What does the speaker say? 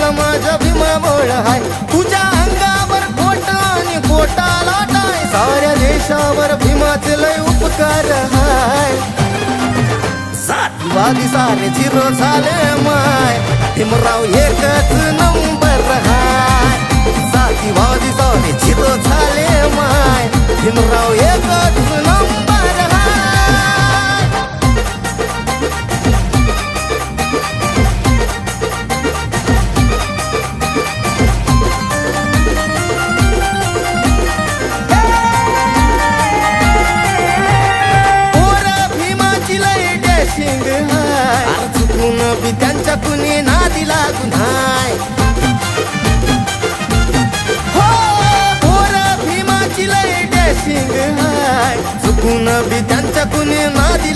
तुला माझ्या भीमामुळ हाय. तुझ्या अंगावर खोट आणि खोटा लाटाय, साऱ्या देशावर भीमाचे लय उपकार हाय. जातीवादी सारे झिरो झाले माय, भीमराव एकच नंबर हाय. जातीवादी सारे झिरो झाले माय, भीमराव एकच नंबर हाय. पोरं भीमाची लय डॅशिंग हाय, चुकून बी त्यांच्या कुणी नादी लागून हाय. हो पोरं भीमाची लय डॅशिंग हाय, चुकून बी त्यांच्या कुणी नादी